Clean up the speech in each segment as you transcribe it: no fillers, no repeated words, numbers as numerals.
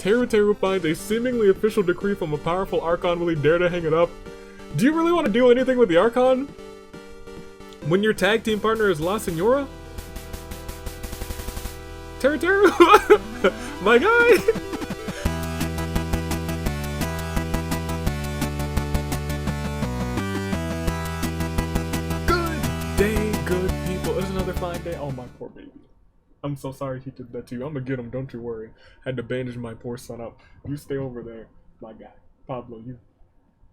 Teru finds a seemingly official decree from a powerful Archon. Will he dare to hang it up? Do you really want to do anything with the Archon? When your tag team partner is La Senora? Teru! My guy! Good people, it's another fine day. Oh, my poor baby. I'm so sorry he did that to you. I'm gonna get him, don't you worry. Had to bandage my poor son up. You stay over there, my guy. Pablo,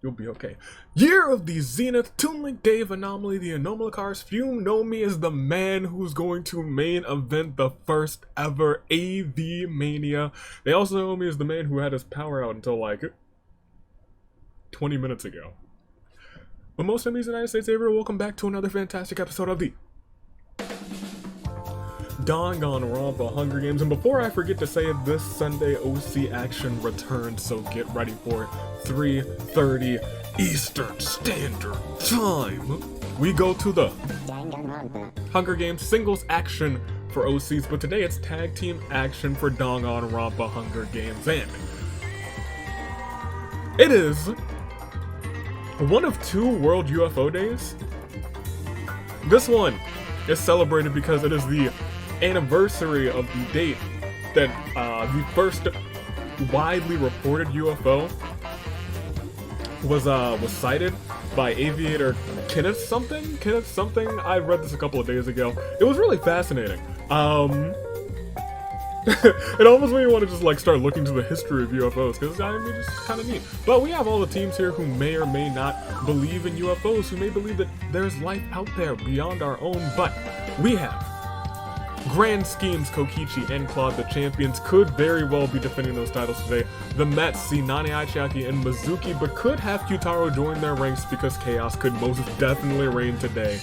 you'll be okay. Year of the Zenith, Toon Link Dave, Anomaly, the Anomalacars, Fume, Nomi is the man who's going to main event the first ever AV Mania. They also know me as the man who had his power out until like 20 minutes ago. But most enemies in the United States, Avery, welcome back to another fantastic episode of the Danganronpa Hunger Games. And before I forget to say it, this Sunday OC action returns, so get ready for it. 3:30 Eastern Standard Time. We go to the Hunger Games singles action for OCs, but today it's tag team action for Danganronpa Hunger Games. And it is one of 2 World UFO Days. This one is celebrated because it is the anniversary of the date that the first widely reported UFO was sighted by aviator Kenneth something. I read this a couple of days ago. It was really fascinating. It almost made me want to just like start looking to the history of UFOs, because I mean, it's kind of neat. But we have all the teams here who may or may not believe in UFOs, who may believe that there's life out there beyond our own. But we have Grand Schemes, Kokichi, and Claude, the champions, could very well be defending those titles today. The Mets see Nane Aichiaki and Mizuki, but could have Kyutaro join their ranks because chaos could most definitely reign today.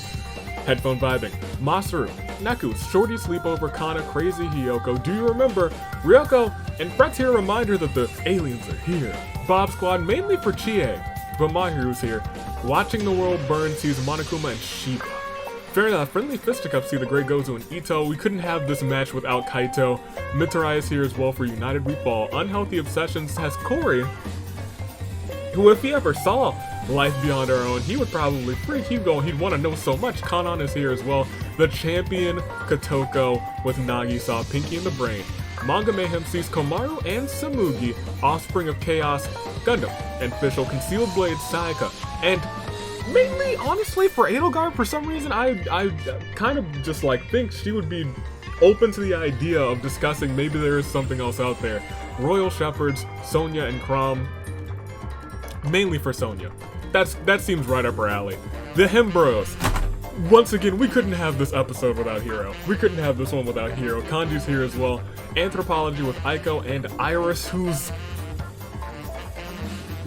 Headphone vibing. Masaru, Naku, Shorty Sleepover, Kana, Crazy Hiyoko. Do you remember? Ryoko and Fret's here remind her that the aliens are here. Bob Squad, mainly for Chie, but Mahiru's here. Watching the world burn sees Monokuma and Shiba. Fair enough, Friendly Fisticuffs see the Great Gozu and Ito. We couldn't have this match without Kaito. Mitsurai is here as well for United We Fall. Unhealthy Obsessions has Corey, who if he ever saw life beyond our own, he would probably freak. He'd want to know so much. Kanon is here as well. The champion Kotoko with Nagisa, Pinky in the Brain. Manga Mayhem sees Komaru and Samugi, Offspring of Chaos, Gundam, and Fischl, Concealed Blade, Sayaka, and mainly, honestly, for Edelgard, for some reason, I kind of just like think she would be open to the idea of discussing maybe there is something else out there. Royal Shepherds, Sonya, and Crom, mainly for Sonya. That seems right up her alley. The Hembros. Once again, we couldn't have this episode without Hero. We couldn't have this one without Hero. Kanji's here as well. Anthropology with Aiko and Iris, whose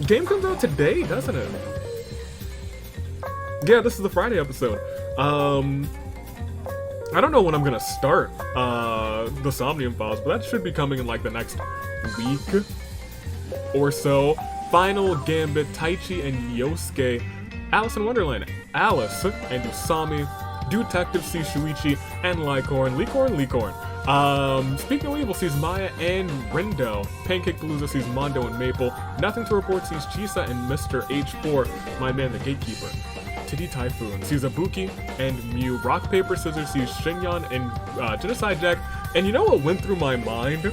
game comes out today, doesn't it? Yeah, this is the Friday episode. I don't know when I'm gonna start the Somnium Files, but that should be coming in like the next week or so. Final Gambit, Taichi and Yosuke, Alice in Wonderland, Alice and Usami, Detective sees Shuichi and Licorn. Speaking of Evil sees Maya and Rindo. Pancake Palooza sees Mondo and Maple. Nothing to Report sees Chisa and Mr. H4, my man the Gatekeeper. Titty Typhoon sees Ibuki and Mew. Rock Paper Scissors sees Shinyon and Genocide Jack. And you know what went through my mind?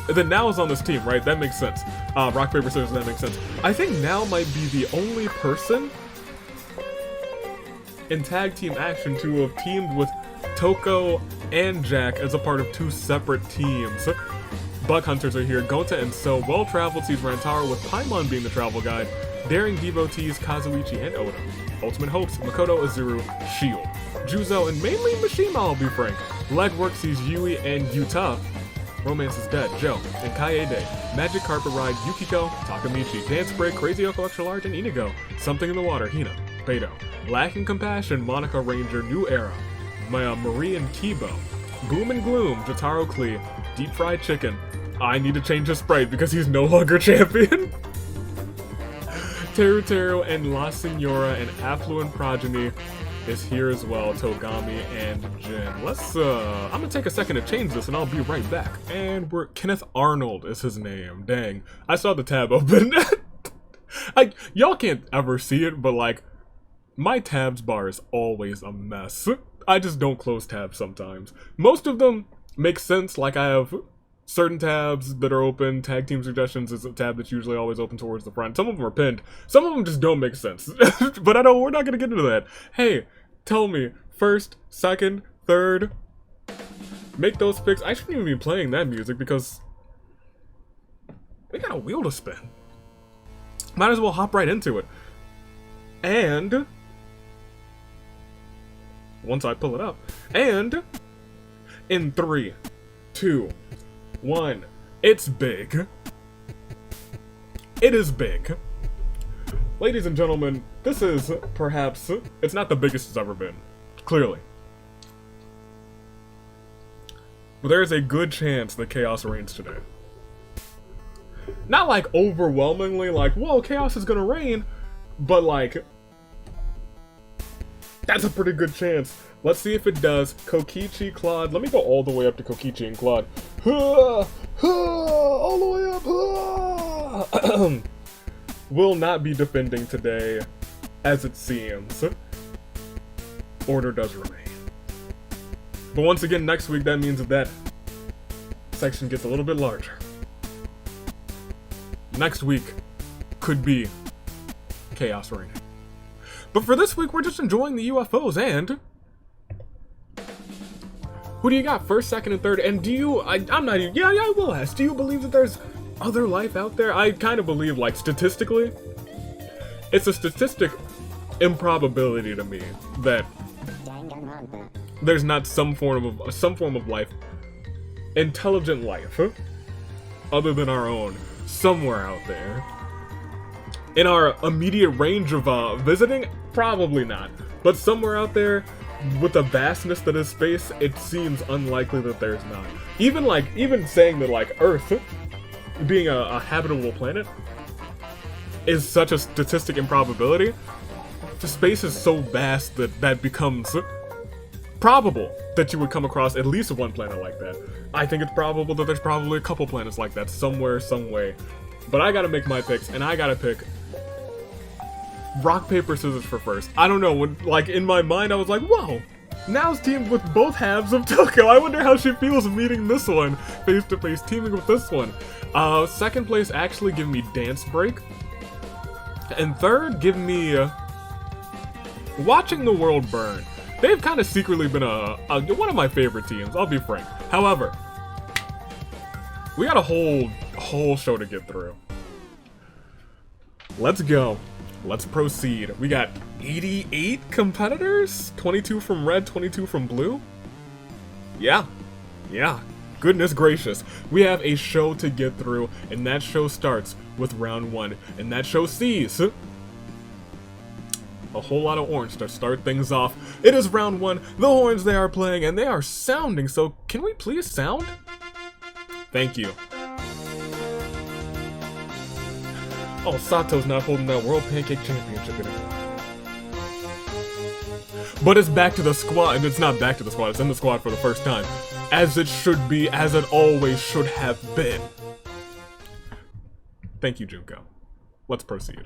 Then Now is on this team, right? That makes sense. Rock, Paper, Scissors, that makes sense. I think Now might be the only person in tag team action to have teamed with Toko and Jack as a part of 2 separate teams. Bug Hunters are here. Gonta and So. Well Traveled sees Rantaro with Paimon being the travel guide. Daring Devotees, Kazuichi and Oda. Ultimate Hopes, Makoto, Azuru, Shield. Juzo and mainly Mishima, I'll be frank. Legwork sees Yui and Yuta. Romance is Dead, Joe, and Kaede, Magic Carpet Ride, Yukiko, Takamichi, Dance Break, Crazy Yoko Extra Large, and Inigo, Something in the Water, Hina, Beto, Lacking Compassion, Monica Ranger, New Era, Marie and Kibo, Boom and Gloom, Jotaro Klee, Deep Fried Chicken, I need to change his sprite because he's no longer champion, Teru and La Senora and Affluent Progeny, is here as well, Togami and Jin. I'm gonna take a second to change this and I'll be right back. And Kenneth Arnold is his name. Dang, I saw the tab open. Y'all can't ever see it, but like, my tabs bar is always a mess. I just don't close tabs sometimes. Most of them make sense, like I have certain tabs that are open. Tag team suggestions is a tab that's usually always open towards the front. Some of them are pinned. Some of them just don't make sense. But we're not gonna get into that. Hey, tell me, first, second, third, make those picks. I shouldn't even be playing that music because we got a wheel to spin. Might as well hop right into it. And once I pull it up, and in 3, 2, 1, it's big. It is big. Ladies and gentlemen, this is perhaps, it's not the biggest it's ever been, clearly. But there is a good chance that chaos reigns today. Not like overwhelmingly, like, whoa, chaos is gonna reign, but like, that's a pretty good chance. Let's see if it does. Kokichi, Claude. Let me go all the way up to Kokichi and Claude. All the way up. Will not be defending today, as it seems. Order does remain. But once again, next week, that means that section gets a little bit larger. Next week could be chaos reigning. But for this week, we're just enjoying the UFOs, and who do you got? First, second, and third? And do you, I'm not even, yeah, I will ask, do you believe that there's other life out there? I kind of believe, like, statistically, it's a statistic improbability to me that there's not some form of life, intelligent life, other than our own, somewhere out there. In our immediate range of visiting, probably not. But somewhere out there, with the vastness that is space, it seems unlikely that there's not. Even saying that like Earth being a habitable planet is such a statistic improbability. The space is so vast that becomes probable that you would come across at least one planet like that. I think it's probable that there's probably a couple planets like that somewhere, some way. But I gotta make my picks, and I gotta pick rock, paper, scissors for first. I don't know, like in my mind I was like, whoa, now's teamed with both halves of Tokyo. I wonder how she feels meeting this one face to face, teaming with this one. Second place actually give me Dance Break. And third, give me Watching the World Burn. They've kind of secretly been one of my favorite teams, I'll be frank. However, we got a whole show to get through. Let's go. Let's proceed. We got 88 competitors? 22 from red, 22 from blue? Yeah. Goodness gracious. We have a show to get through, and that show starts with round 1. And that show sees a whole lot of orange to start things off. It is round 1. The horns they are playing, and they are sounding, so can we please sound? Thank you. Oh, Sato's not holding that World Pancake Championship anymore. But it's back to the squad, and it's not back to the squad, it's in the squad for the first time. As it should be, as it always should have been. Thank you, Junko. Let's proceed.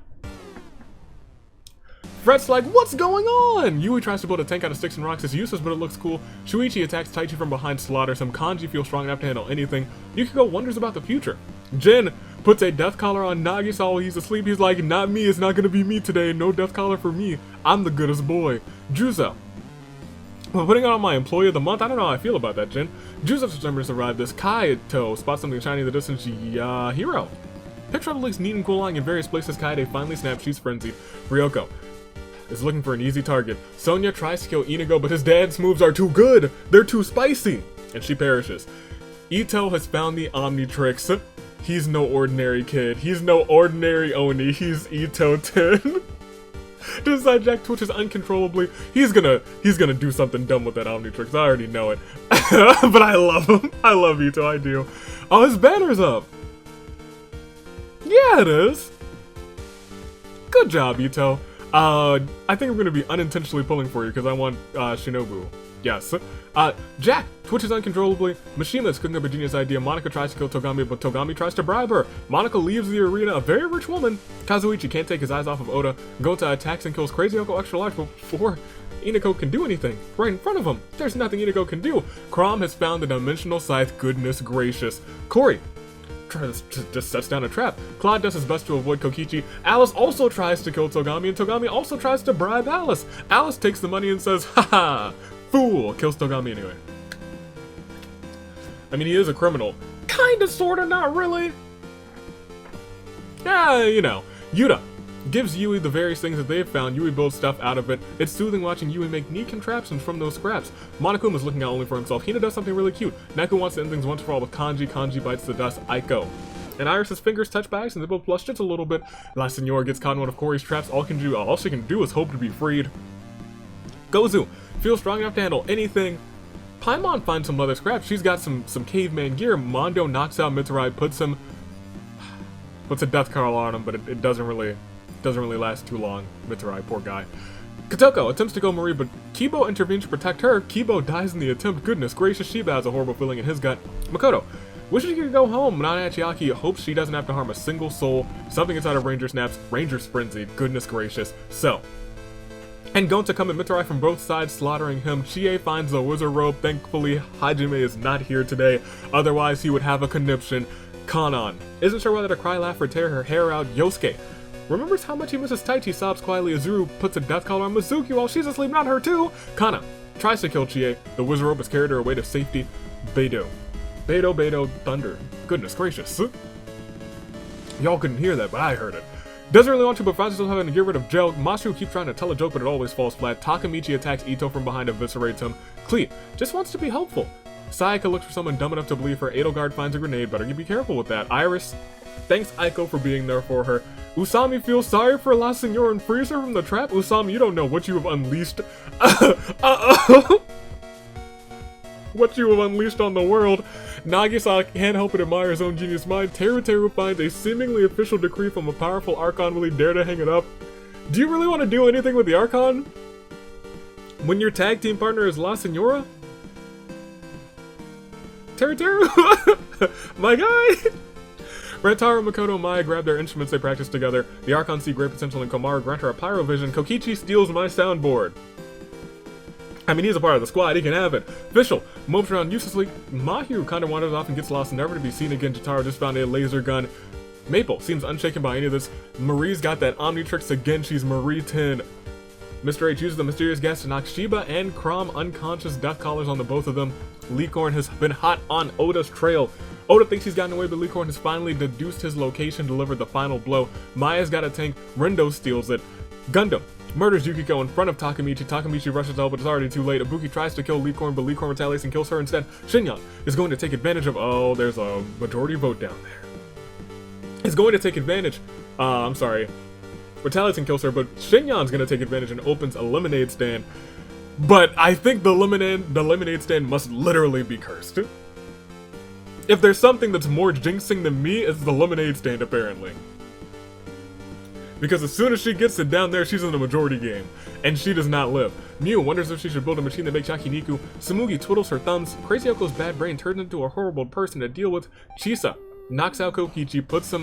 Fret's like, what's going on? Yui tries to build a tank out of sticks and rocks. It's useless, but it looks cool. Shuichi attacks Taichi from behind Slaughter. Some Kanji feel strong enough to handle anything. Yukiko wonders about the future. Jin puts a death collar on Nagisa while he's asleep. He's like, not me, it's not gonna be me today. No death collar for me. I'm the goodest boy. Juzo. I'm putting on my employee of the month. I don't know how I feel about that, Jin. Juzo's determined to survive this. Kaito spots something shiny in the distance. Hero. Picture of the leaks neat and cooling in various places. Kaede finally snaps. She's frenzied. Ryoko is looking for an easy target. Sonya tries to kill Inigo, but his dad's moves are too good. They're too spicy. And she perishes. Ito has found the Omnitrix. He's no ordinary kid. He's no ordinary Oni. He's Ito 10. Decide Jack twitches uncontrollably. He's gonna do something dumb with that Omnitrix. I already know it. But I love him. I love Ito, I do. Oh, his banner's up. Yeah, it is. Good job, Ito. I think I'm gonna be unintentionally pulling for you because I want Shinobu. Yes. Jack twitches uncontrollably. Mishima is cooking up a genius idea. Monica tries to kill Togami, but Togami tries to bribe her. Monica leaves the arena, a very rich woman. Kazuichi can't take his eyes off of Oda. Gota attacks and kills Crazy Uncle Extra Large before Inako can do anything. Right in front of him. There's nothing Inako can do. Crom has found the dimensional scythe. Goodness gracious. Corey just sets down a trap. Claude does his best to avoid Kokichi. Alice also tries to kill Togami, and Togami also tries to bribe Alice. Alice takes the money and says, haha, fool, kills Togami anyway. I mean, he is a criminal. Kinda, sorta, not really. Yeah, you know. Yuta gives Yui the various things that they've found. Yui builds stuff out of it. It's soothing watching Yui make neat contraptions from those scraps. Monokuma's looking out only for himself. Hina does something really cute. Naku wants to end things once for all with Kanji. Kanji bites the dust. Aiko. And Iris's fingers touch bags and they both blush just a little bit. La Senora gets caught in one of Corey's traps. All she can do is hope to be freed. Gozu feels strong enough to handle anything. Paimon finds some leather scraps. She's got some caveman gear. Mondo knocks out Mitsurai, puts a death collar on him, but it doesn't really last too long. Mitsurai, poor guy. Kotoko attempts to go Marie, but Kibo intervenes to protect her. Kibo dies in the attempt. Goodness gracious, Shiba has a horrible feeling in his gut. Makoto wishes he could go home. Nana Achiaki hopes she doesn't have to harm a single soul. Something inside of Ranger snaps. Ranger's frenzied. Goodness gracious. So, and going to come at Mitsurai from both sides, slaughtering him. Chie finds the wizard robe. Thankfully, Hajime is not here today. Otherwise, he would have a conniption. Kanon isn't sure whether to cry, laugh, or tear her hair out. Yosuke remembers how much he misses Taichi, sobs quietly. Azuru puts a death collar on Mizuki while she's asleep, not her too. Kana tries to kill Chie. The wizard robe has carried her away to safety. Beidou, thunder. Goodness gracious. Y'all couldn't hear that, but I heard it. Doesn't really want to, but finds himself having to get rid of Gel. Mashu keeps trying to tell a joke, but it always falls flat. Takamichi attacks Ito from behind, eviscerates him. Cleet just wants to be helpful. Sayaka looks for someone dumb enough to believe her. Edelgard finds a grenade, better be careful with that. Iris thanks Aiko for being there for her. Usami feels sorry for La Senora and frees her from the trap. Usami, you don't know what you have unleashed. What you have unleashed on the world. Nagisa can't help but admire his own genius mind. Teru finds a seemingly official decree from a powerful Archon. Will he dare to hang it up? Do you really want to do anything with the Archon when your tag team partner is La Senora? Teru, my guy. Rantaro, Makoto, and Maya grab their instruments they practice together. The Archon see great potential in Komaru, grant her a pyrovision. Kokichi steals my soundboard. I mean, he's a part of the squad, he can have it. Fischl mopes around uselessly. Mahiru kinda wanders off and gets lost, never to be seen again. Jotaro just found a laser gun. Maple seems unshaken by any of this. Marie's got that Omnitrix again, she's Marie 10. Mr. H uses the mysterious gas to knock Shiba and Crom unconscious, death collars on the both of them. Licorn has been hot on Oda's trail. Oda thinks he's gotten away, but Licorn has finally deduced his location, delivered the final blow. Maya's got a tank, Rendo steals it. Gundam murders Yukiko in front of Takamichi. Takamichi rushes out, but it's already too late. Ibuki tries to kill Licorn, but Licorn retaliates and kills her instead. Shinyan is going to take advantage of... Oh, there's a majority vote down there. He's going to take advantage... I'm sorry. Retaliates and kills her, but Shinyan's going to take advantage and opens a lemonade stand. But I think the lemonade stand must literally be cursed. If there's something that's more jinxing than me, it's the lemonade stand, apparently. Because as soon as she gets it down there, she's in the majority game. And she does not live. Miu wonders if she should build a machine that makes Yakiniku. Sumugi twiddles her thumbs. Crazy Yoko's bad brain turns into a horrible person to deal with. Chisa knocks out Kokichi, puts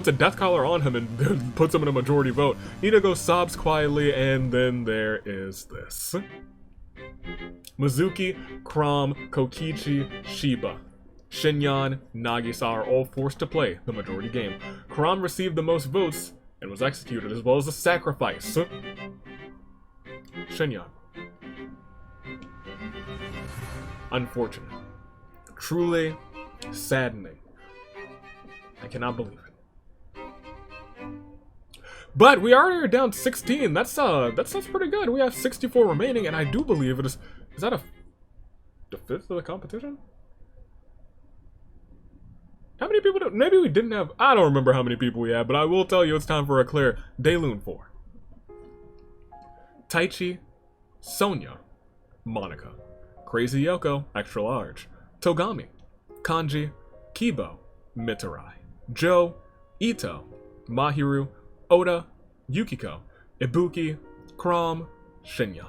a death collar on him, and puts him in a majority vote. Inago sobs quietly, and then there is this. Mizuki, Crom, Kokichi, Shiba, Shinyan, Nagisa are all forced to play the majority game. Crom received the most votes and was executed, as well as a sacrifice. Shinyan. Unfortunate. Truly saddening. I cannot believe it. But we already are down 16. That's pretty good. We have 64 remaining, and I do believe it is that the fifth of the competition? How many people maybe we didn't have, I don't remember how many people we had, but I will tell you it's time for a clear Daylune 4. Taichi, Sonia, Monica, Crazy Yoko, extra large, Togami, Kanji, Kibo, Mitsurai, Joe, Ito, Mahiru, Oda, Yukiko, Ibuki, Chrom, Shinyan.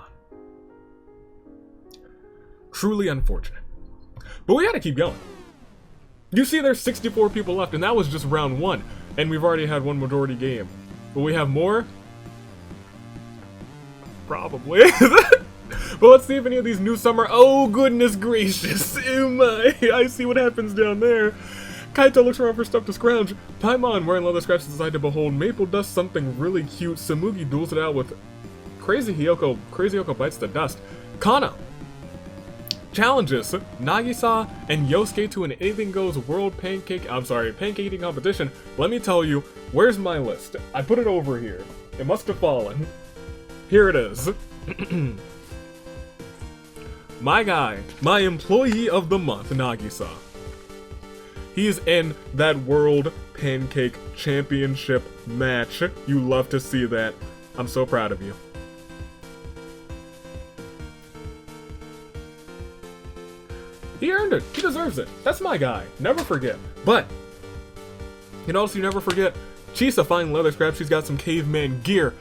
Truly unfortunate. But we gotta keep going. You see there's 64 people left, and that was just round 1. And we've already had one majority game. Will we have more? Probably. But let's see if any of these new summer... Oh, goodness gracious. Oh my. I see what happens down there. Kaito looks around for stuff to scrounge. Paimon, wearing leather scratches, decide to behold. Maple does something really cute. Samugi duels it out with Crazy Hyoko. Crazy Hyoko bites the dust. Kana challenges Nagisa and Yosuke to an anything goes world pancake eating competition. Let me tell you, where's my list? I put it over here. It must have fallen. Here it is. My guy, my employee of the month, Nagisa. He's in that World Pancake Championship match. You love to see that. I'm so proud of you. He earned it. He deserves it. That's my guy. Never forget. But, you know what else you never forget? Chisa fine leather scraps. She's got some caveman gear.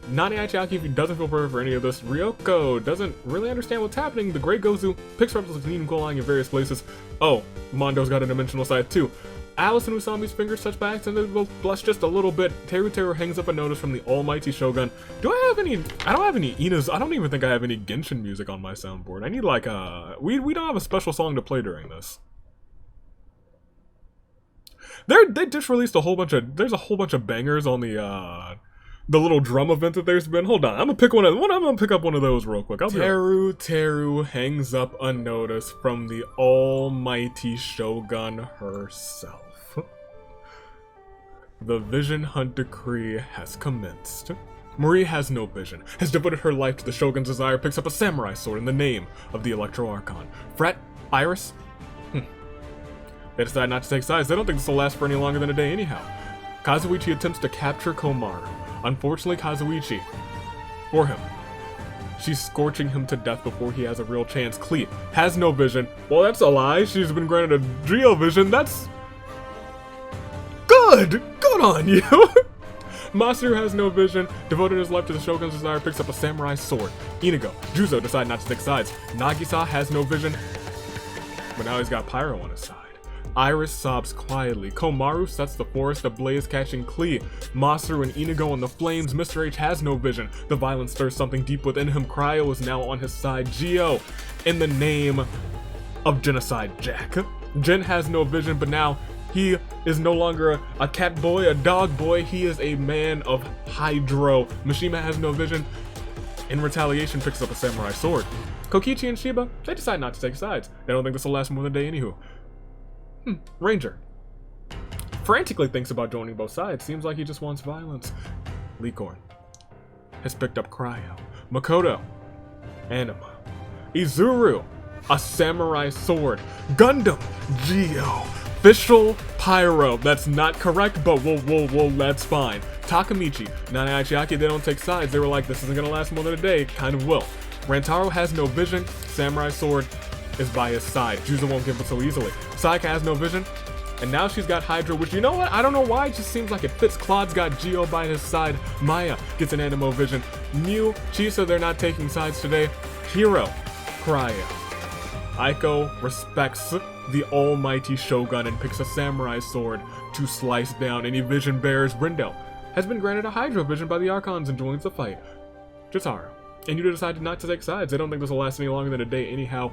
Nani Aichiaki doesn't feel prepared for any of this. Ryoko doesn't really understand what's happening. The Great Gozu picks her up as a clean coal lying in various places. Oh, Mondo's got a dimensional side too. Alice and Usami's fingers touch by accident. They both blush just a little bit. Teru hangs up a notice from the almighty Shogun. Do I have any... I don't have any Ina's... I don't even think I have any Genshin music on my soundboard. I need like a... We don't have a special song to play during this. They just released a whole bunch of... There's a whole bunch of bangers on the little drum event that there's been. Hold on, I'm gonna pick I'm gonna pick up one of those real quick. Teru hangs up a notice from the almighty Shogun herself. The vision hunt decree has commenced. Marie has no vision, has devoted her life to the Shogun's desire, picks up a samurai sword in the name of the Electro Archon. Fret, Iris? They decide not to take sides. They don't think this will last for any longer than a day anyhow. Kazuichi attempts to capture Komaru. Unfortunately, Kazuichi, for him, she's scorching him to death before he has a real chance. Klee has no vision. Well, that's a lie. She's been granted a Geo vision. That's good. Good on you. Masaru has no vision. Devoted his life to the Shogun's desire. Picks up a samurai sword. Inigo, Juzo decide not to take sides. Nagisa has no vision, but now he's got Pyro on his side. Iris sobs quietly. Komaru sets the forest ablaze, catching Klee. Masaru and Inigo on the flames. Mr. H has no vision. The violence stirs something deep within him. Cryo is now on his side. Geo, in the name of Genocide Jack. Jin has no vision, but now he is no longer a cat boy, a dog boy. He is a man of Hydro. Mishima has no vision. In retaliation, picks up a samurai sword. Kokichi and Shiba, they decide not to take sides. They don't think this will last more than a day anywho. Ranger frantically thinks about joining both sides. Seems like he just wants violence. Licorn has picked up Cryo. Makoto, Anima. Izuru, a samurai sword. Gundam, Geo. Official Pyro. That's not correct, but we'll that's fine. Takamichi, Nani Aichiaki, they don't take sides. They were like, this isn't gonna last more than a day. Kind of will. Rantaro has no vision. Samurai sword is by his side. Juzo won't give it so easily. Sayaka has no vision, and now she's got Hydra, which, you know what? I don't know why, it just seems like it fits. Claude's got Geo by his side. Maya gets an Animo vision. Mew, Chisa, they're not taking sides today. Hiro, Cryo. Aiko respects the almighty Shogun and picks a samurai sword to slice down any vision bearers. Brindo has been granted a Hydro vision by the Archons and joins the fight. Jotaro and Yuta decided not to take sides. They don't think this will last any longer than a day anyhow.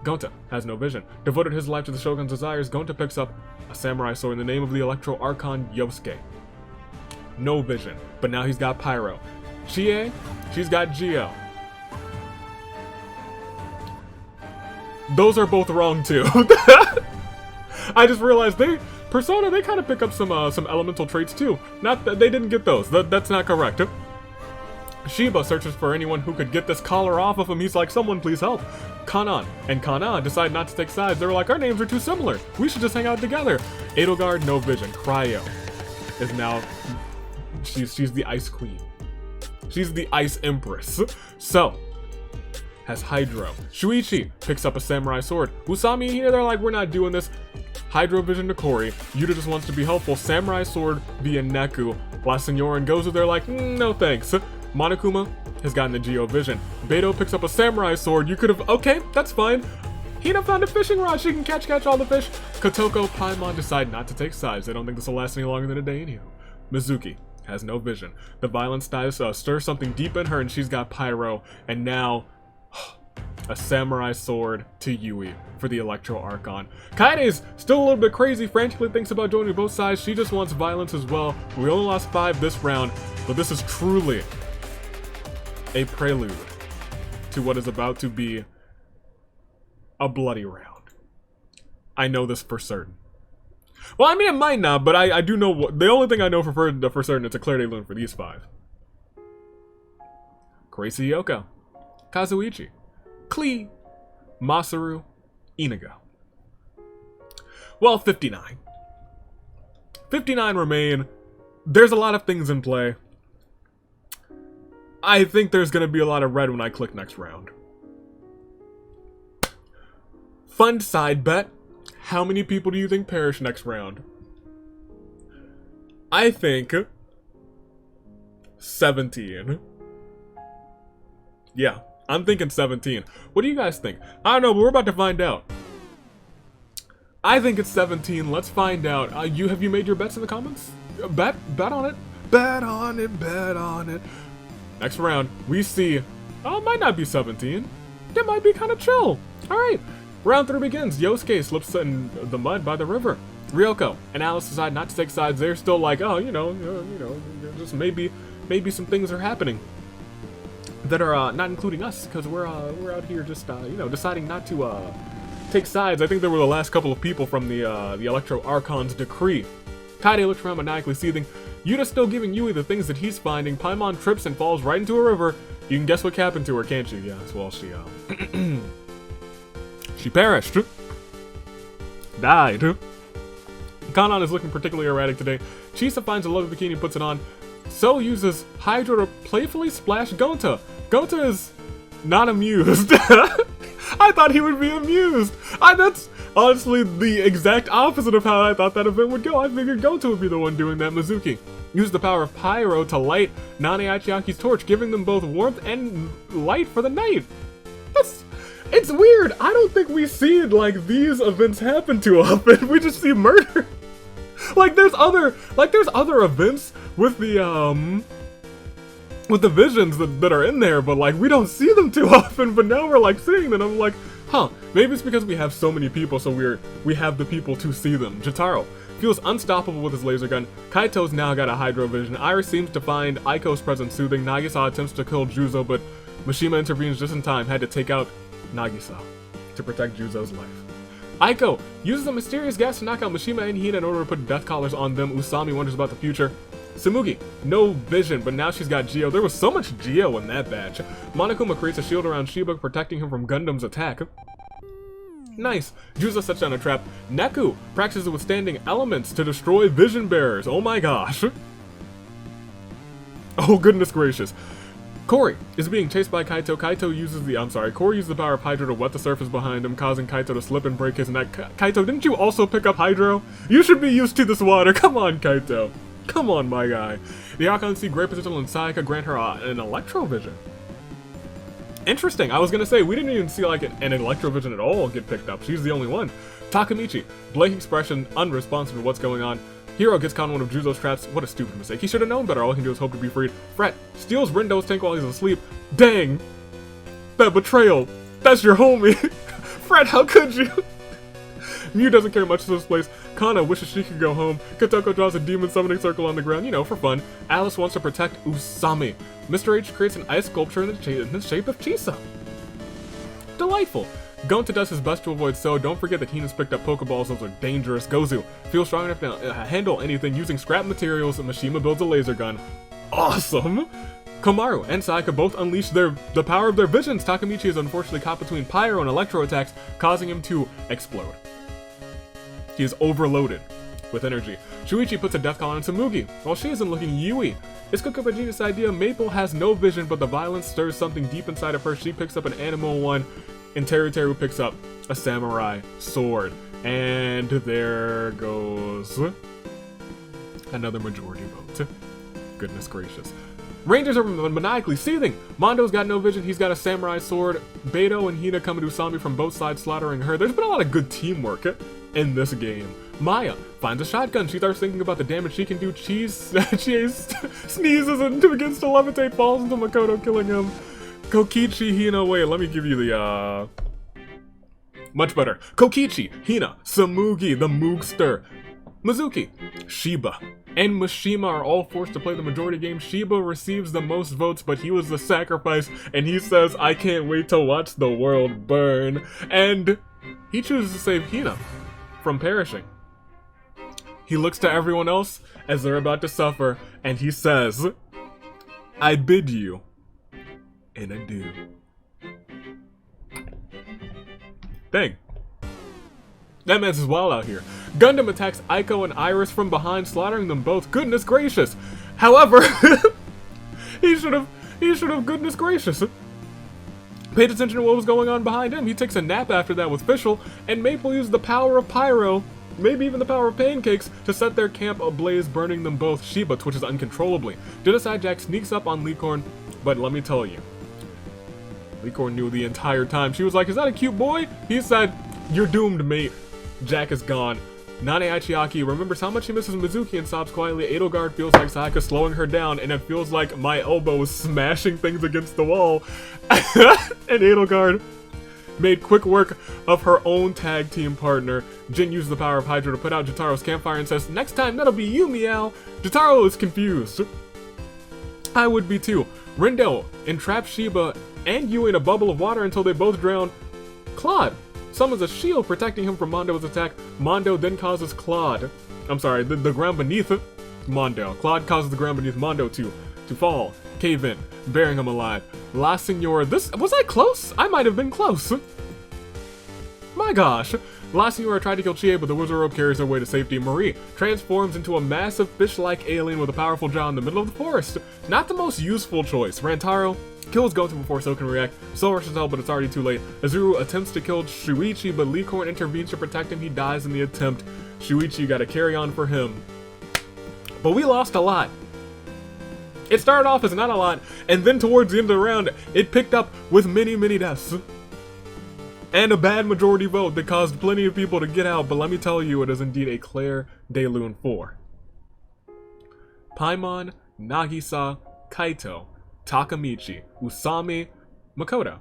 Gonta has no vision. Devoted his life to the Shogun's desires, Gonta picks up a samurai sword in the name of the Electro Archon Yosuke. No vision, but now he's got Pyro. Chie, she's got Geo. Those are both wrong too. I just realized Persona, they kind of pick up some elemental traits too. Not that they didn't get those. That's not correct. Shiba searches for anyone who could get this collar off of him. He's like, someone please help. Kanan and Kana decide not to take sides. They were like, our names are too similar. We should just hang out together. Edelgard, no vision. Cryo is now, she's the Ice Queen. She's the Ice Empress. So, has Hydro. Shuichi picks up a samurai sword. Usami here, they're like, we're not doing this. Hydro vision to Kori. Yuta just wants to be helpful. Samurai sword via Neku. La Senora and Gozu, they're like, no thanks. Monokuma has gotten the Geo Vision. Beto picks up a samurai sword. You could have, okay, that's fine. Hina found a fishing rod. She can catch all the fish. Kotoko, Paimon decide not to take sides. They don't think this will last any longer than a day anywho. Mizuki has no vision. The violence stirs something deep in her, and she's got Pyro. And now, a samurai sword to Yui for the Electro Archon. Kaide's still a little bit crazy, frantically thinks about joining both sides. She just wants violence as well. We only lost 5 this round, but this is truly a prelude to what is about to be a bloody round. I know this for certain. Well, I mean, it might not, but I do know what. The only thing I know for certain, it's a Claire de Lune for these 5. Crazy Yoko, Kazuichi, Klee, Masaru, Inigo. Well, 59. 59 remain. There's a lot of things in play. I think there's going to be a lot of red when I click next round. Fun side bet. How many people do you think perish next round? I think 17. Yeah, I'm thinking 17. What do you guys think? I don't know, but we're about to find out. I think it's 17. Let's find out. Have you made your bets in the comments? Bet on it. Bet on it. Bet on it. Next round, we see. Oh, it might not be 17. It might be kind of chill. All right. Round 3 begins. Yosuke slips in the mud by the river. Ryoko and Alice decide not to take sides. They're still like, oh, you know, just maybe some things are happening that are not including us, because we're out here just deciding not to take sides. I think they were the last couple of people from the Electro Archon's decree. Kaede looks around maniacally seething. Yuda's still giving Yui the things that he's finding. Paimon trips and falls right into a river. You can guess what happened to her, can't you? Yes, well, she perished. Died. Kanon is looking particularly erratic today. Chisa finds a lovely bikini and puts it on. So uses Hydro to playfully splash Gonta. Gonta is not amused. I thought he would be amused. That's honestly the exact opposite of how I thought that event would go. I figured Gonta would be the one doing that. Mizuki used the power of Pyro to light Nane Achiaki's torch, giving them both warmth and light for the night. It's weird. I don't think we see like these events happen too often. We just see murder. There's other events with the visions that are in there, but like we don't see them too often. But now we're like seeing them. I'm like, huh? Maybe it's because we have so many people, so we have the people to see them. Jotaro feels unstoppable with his laser gun. Kaito's now got a Hydro Vision. Iris seems to find Aiko's presence soothing. Nagisa attempts to kill Juzo, but Mishima intervenes just in time. Had to take out Nagisa to protect Juzo's life. Aiko uses a mysterious gas to knock out Mishima and Hina in order to put death collars on them. Usami wonders about the future. Samugi, no vision, but now she's got Geo. There was so much Geo in that batch. Monokuma creates a shield around Shiba, protecting him from Gundam's attack. Nice. Juzo sets down a trap. Neku practices withstanding elements to destroy vision bearers. Oh my gosh. Oh goodness gracious. Kori is being chased by Kaito. Kori uses the power of Hydro to wet the surface behind him, causing Kaito to slip and break his neck. Kaito, didn't you also pick up Hydro? You should be used to this water. Come on, Kaito. Come on, my guy. The Archon see great potential in Sayaka, grant her an Electro Vision. Interesting. I was gonna say, we didn't even see like an Electro Vision at all get picked up. She's the only one. Takamichi, blank expression, unresponsive to what's going on. Hero gets caught in one of Juzo's traps. What a stupid mistake. He should have known better. All he can do is hope to be freed. Fret steals Rindo's tank while he's asleep. Dang! That betrayal! That's your homie! Fret, how could you? Mew doesn't care much for this place. Kana wishes she could go home. Kotoko draws a demon summoning circle on the ground, for fun. Alice wants to protect Usami. Mr. H creates an ice sculpture in the shape of Chisa. Delightful. Gonta does his best to avoid So. Don't forget that Hina's picked up Pokeballs, those are dangerous. Gozu feels strong enough to handle anything using scrap materials, and Mishima builds a laser gun. Awesome! Komaru and Sayaka both unleash the power of their visions. Takamichi is unfortunately caught between Pyro and Electro attacks, causing him to explode. He is overloaded with energy. Shuichi puts a death collar on Samugi, while she isn't looking Yui. It's Cook Up a genius idea. Maple has no vision, but the violence stirs something deep inside of her. She picks up an animal one, and Teru picks up a samurai sword. And there goes another majority vote. Goodness gracious. Rangers are maniacally seething. Mondo's got no vision. He's got a samurai sword. Beto and Hina come to Usami from both sides, slaughtering her. There's been a lot of good teamwork in this game. Maya finds a shotgun. She starts thinking about the damage she can do. Chie sneezes and begins to levitate, falls into Makoto, killing him. Kokichi, Hina, wait, let me give you the, much better. Kokichi, Hina, Samugi, the Moogster, Mizuki, Shiba, and Mishima are all forced to play the majority game. Shiba receives the most votes, but he was the sacrifice, and he says, I can't wait to watch the world burn. And he chooses to save Hina from perishing. He looks to everyone else as they're about to suffer, and he says, I bid you an adieu. Dang. That man's is wild out here. Gundam attacks Aiko and Iris from behind, slaughtering them both. Goodness gracious. However, he should have goodness gracious paid attention to what was going on behind him. He takes a nap after that with Fischl, and Maple used the power of Pyro, maybe even the power of pancakes, to set their camp ablaze, burning them both. Shiba twitches uncontrollably. Genocide Jack sneaks up on Licorn, but let me tell you, Licorn knew the entire time. She was like, is that a cute boy? He said, you're doomed, mate. Jack is gone. Nane Aichiaki remembers how much he misses Mizuki and sobs quietly. Edelgard feels like Sayaka slowing her down, and it feels like my elbow is smashing things against the wall. And Edelgard made quick work of her own tag team partner. Jin used the power of Hydra to put out Jotaro's campfire and says, next time that'll be you, Meow. Jotaro is confused. I would be too. Rindo entraps Shiba and Yui in a bubble of water until they both drown. Claude summons a shield protecting him from Mondo's attack. Mondo then causes the ground beneath Mondo. Claude causes the ground beneath Mondo to fall, cave in, burying him alive. La Signora, was I close? I might have been close. My gosh. La Signora tried to kill Chie, but the wizard rope carries her way to safety. Marie transforms into a massive fish-like alien with a powerful jaw in the middle of the forest. Not the most useful choice. Rantaro kills Goto before So can react. So rushes help, but it's already too late. Azuru attempts to kill Shuichi, but Licorn intervenes to protect him. He dies in the attempt. Shuichi got to carry on for him. But we lost a lot. It started off as not a lot, and then towards the end of the round, it picked up with many, many deaths. And a bad majority vote that caused plenty of people to get out, but let me tell you, it is indeed a Claire de Lune 4. Paimon, Nagisa, Kaito, Takamichi, Usami, Makoto,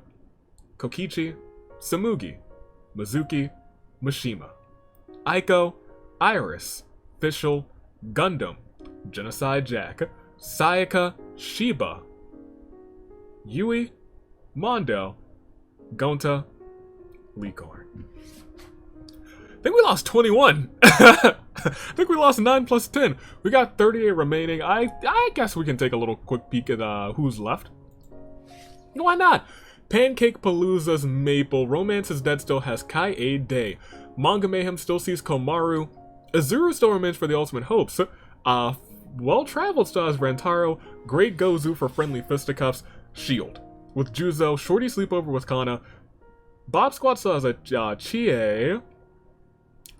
Kokichi, Samugi, Mizuki, Mishima, Aiko, Iris, Fischl, Gundam, Genocide Jack, Sayaka, Shiba, Yui, Mondo, Gonta, Licorn. I think we lost 21. I think we lost 9 plus 10. We got 38 remaining. I guess we can take a little quick peek at who's left. Why not? Pancake Palooza's Maple. Romance is Dead still has Kai Day. Manga Mayhem still sees Komaru. Azuru still remains for the Ultimate Hopes. Well Traveled still has Rantaro. Great Gozu for friendly fisticuffs. Shield with Juzo. Shorty Sleepover with Kana. Bob Squad still has a Chie.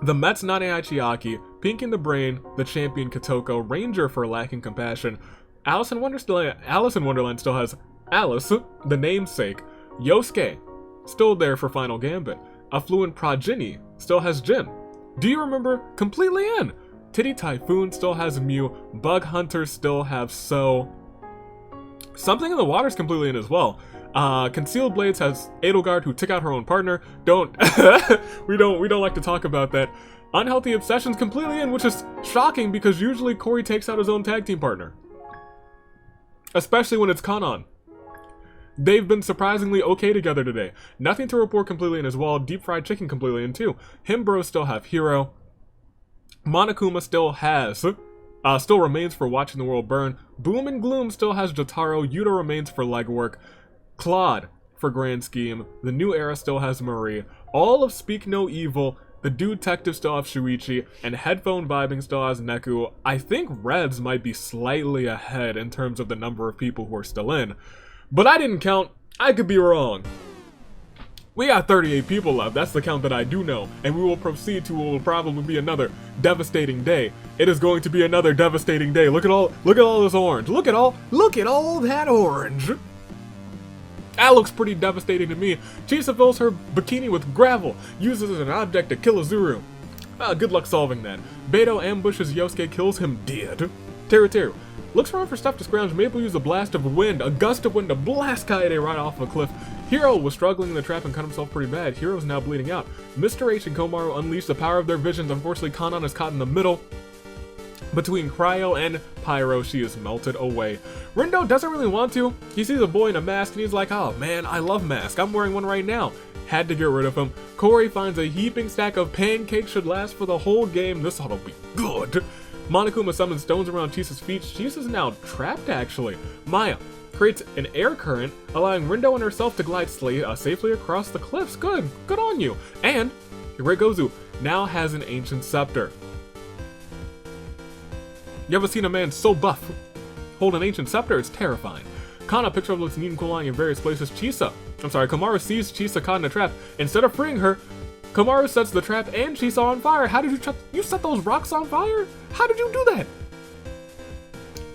The Mets Nane Aichiaki. Pink in the Brain. The Champion Kotoko. Ranger for lacking compassion. Alice in Wonderland still has Alice, the namesake. Yosuke still there for Final Gambit. Affluent Progeny still has Jin. Do you remember? Completely in. Titty Typhoon still has Mew. Bug Hunter still have So. Something in the Water's completely in as well. Concealed Blades has Edelgard, who took out her own partner. We don't like to talk about that. Unhealthy Obsession's completely in, which is shocking because usually Corey takes out his own tag team partner. Especially when it's Kanon. They've been surprisingly okay together today. Nothing to report completely in as well. Deep Fried Chicken completely in too. Himbros still have Hero. Monokuma still remains for Watching the World Burn. Boom and Gloom still has Jotaro. Yuta remains for Legwork. Claude for Grand Scheme. The New Era still has Marie. All of Speak No Evil. The Dude Detective still has Shuichi. And Headphone Vibing still has Neku. I think Reds might be slightly ahead in terms of the number of people who are still in. But I didn't count. I could be wrong. We got 38 people left, that's the count that I do know, and we will proceed to what will probably be another devastating day. It is going to be another devastating day. Look at all this orange. Look at all that orange. That looks pretty devastating to me. Chisa fills her bikini with gravel, uses it as an object to kill Azuru. Good luck solving that. Beto ambushes Yosuke, kills him dead. Teru looks around for stuff to scrounge. Maple uses a blast of wind, a gust of wind to blast Kaede right off a cliff. Hiro was struggling in the trap and cut himself pretty bad. Hiro's now bleeding out. Mr. H and Komaru unleash the power of their visions. Unfortunately, Kanan is caught in the middle. Between Cryo and Pyro, she is melted away. Rindo doesn't really want to. He sees a boy in a mask and he's like, oh man, I love masks. I'm wearing one right now. Had to get rid of him. Corey finds a heaping stack of pancakes, should last for the whole game. This ought to be good. Monokuma summons stones around Chisa's feet. Chisa's now trapped, actually. Maya creates an air current, allowing Rindo and herself to glide safely across the cliffs. Good on you. And Hiregozu now has an ancient scepter. You ever seen a man so buff hold an ancient scepter? It's terrifying. Kana picks up what's neat and cool lying in various places. Komaru sees Chisa caught in a trap. Instead of freeing her, Komaru sets the trap and Chisa on fire. How did you set those rocks on fire? How did you do that?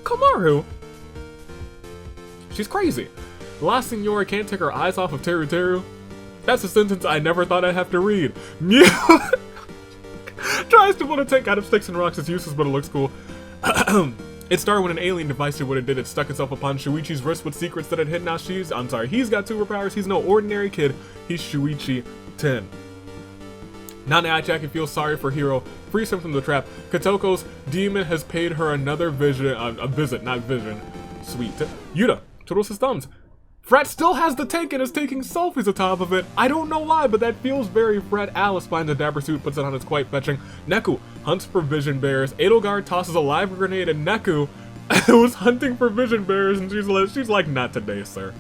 Komaru? She's crazy. La Signora can't take her eyes off of Teru. That's a sentence I never thought I'd have to read. Mew tries to put a tank out of sticks and rocks. It's useless, but it looks cool. It started when an alien device did what it did. It stuck itself upon Shuichi's wrist with secrets that it hid. Now he's got superpowers. He's no ordinary kid. He's Shuichi 10. Now Naichaki feels sorry for Hiro, frees him from the trap. Kotoko's demon has paid her another visit. Sweet. Yuta twiddles his thumbs. Frat still has the tank and is taking selfies atop of it. I don't know why, but that feels very Frat. Alice finds a dapper suit, puts it on. It's quite fetching. Neku hunts for vision bearers. Edelgard tosses a live grenade at Neku, who was hunting for vision bearers, and she's like, not today, sir.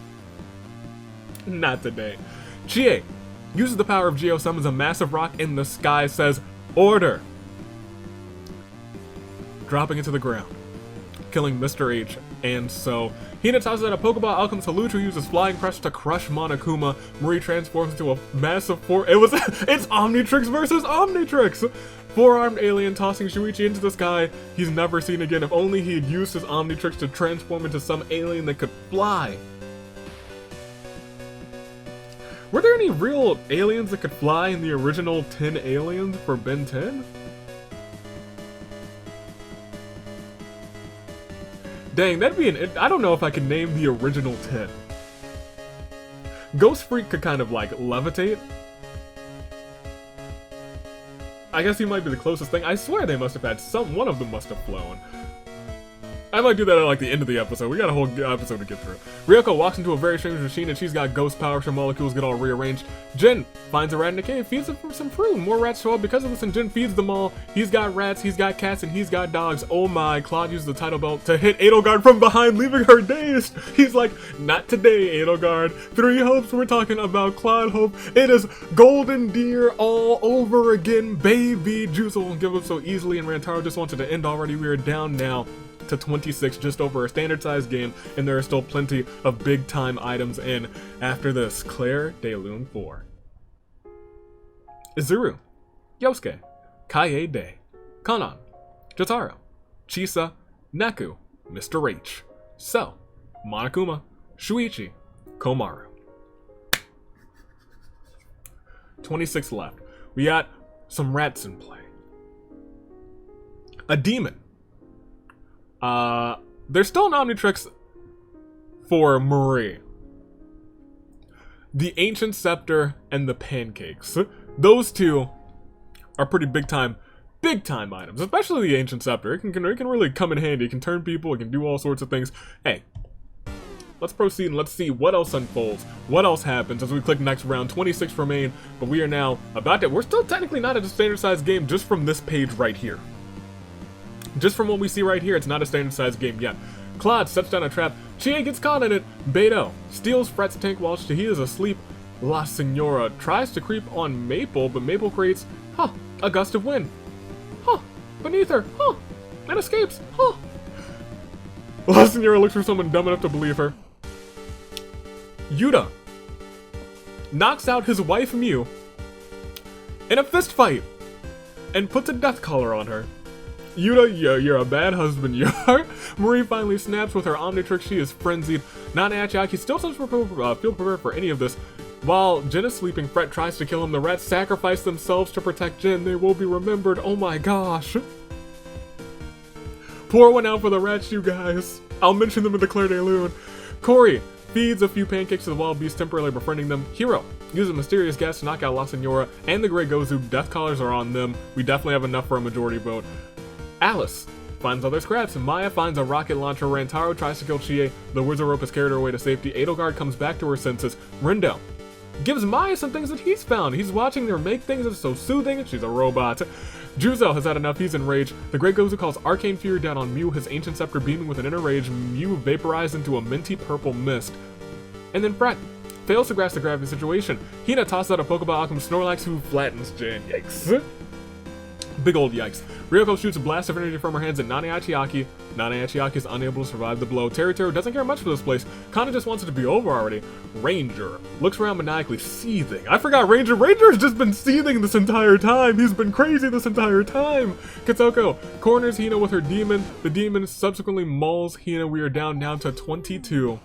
Not today. Chie uses the power of Geo, summons a massive rock in the sky, says, order. Dropping it to the ground, killing Mr. H, and so Hina tosses out a Pokeball. Alchemist Halutru uses Flying Crush to crush Monokuma. Marie transforms into a massive it's Omnitrix versus Omnitrix! Four-armed alien tossing Shuichi into the sky. He's never seen again. If only he had used his Omnitrix to transform into some alien that could fly. Were there any real aliens that could fly in the original 10 aliens for Ben 10? Dang, that'd be I don't know if I could name the original 10. Ghost Freak could kind of like levitate. I guess he might be the closest thing. I swear they must have had one of them must have flown. I might do that at like the end of the episode. We got a whole episode to get through. Ryoko walks into a very strange machine and she's got ghost powers. Her molecules get all rearranged. Jin finds a rat in a cave, feeds it some fruit. More rats show up because of this and Jin feeds them all. He's got rats, he's got cats, and he's got dogs. Oh my, Claude uses the title belt to hit Edelgard from behind, leaving her dazed. He's like, not today, Edelgard. 3 hopes, we're talking about Claude Hope. It is Golden Deer all over again, baby. Juice won't give up so easily and Rantaro just wanted to end already. We are down now to 26, just over a standard size game, and there are still plenty of big time items in after this. Claire de Lune 4. Izuru, Yosuke, Kaede, Kanan, Jotaro, Chisa, Neku, Mr. H, Cell, Monokuma, Shuichi, Komaru. 26 left. We got some rats in play. A demon. There's still an Omnitrix for Marie. The Ancient Scepter and the Pancakes. Those two are pretty big time items, especially the Ancient Scepter. It can really come in handy. It can turn people, it can do all sorts of things. Hey, let's proceed and let's see what else unfolds, what else happens as we click next round. 26 remain, but we are now we're still technically not at a standard size game just from this page right here. Just from what we see right here, it's not a standard size game yet. Claude sets down a trap. Chie gets caught in it. Beto steals Fret's tank while he is asleep. La Signora tries to creep on Maple, but Maple creates, a gust of wind. Beneath her. And escapes. La Signora looks for someone dumb enough to believe her. Yuta knocks out his wife Mew in a fist fight and puts a death collar on her. Yuta, you're a bad husband, you are. Marie finally snaps with her Omnitrix. She is frenzied. Nana Achiaki still doesn't feel prepared for any of this. While Jin is sleeping, Fret tries to kill him. The rats sacrifice themselves to protect Jin. They will be remembered. Oh my gosh. Pour one out for the rats, you guys. I'll mention them in the Claire de Lune. Corey feeds a few pancakes to the wild beast, temporarily befriending them. Hero uses mysterious gas to knock out La Senora and the Grey Gozu. Death collars are on them. We definitely have enough for a majority vote. Alice finds other scraps. Maya finds a rocket launcher. Rantaro tries to kill Chie. The Wizard Rope has carried her away to safety. Edelgard comes back to her senses. Rindo gives Maya some things that he's found. He's watching her make things. It's so soothing. She's a robot. Juzo has had enough. He's enraged. The Great Gozu calls Arcane Fury down on Mew, his ancient scepter beaming with an inner rage. Mew vaporized into a minty purple mist. And then Fret fails to grasp the gravity situation. Hina tosses out a Pokeball Alchemist Snorlax, who flattens Jin. Yikes. Big old yikes. Ryoko shoots a blast of energy from her hands at Nane Achiaki. Nane Achiaki is unable to survive the blow. Teru doesn't care much for this place. Kana just wants it to be over already. Ranger looks around maniacally, seething. I forgot Ranger. Ranger's just been seething this entire time. He's been crazy this entire time. Katoko corners Hina with her demon. The demon subsequently mauls Hina. We are down to 22.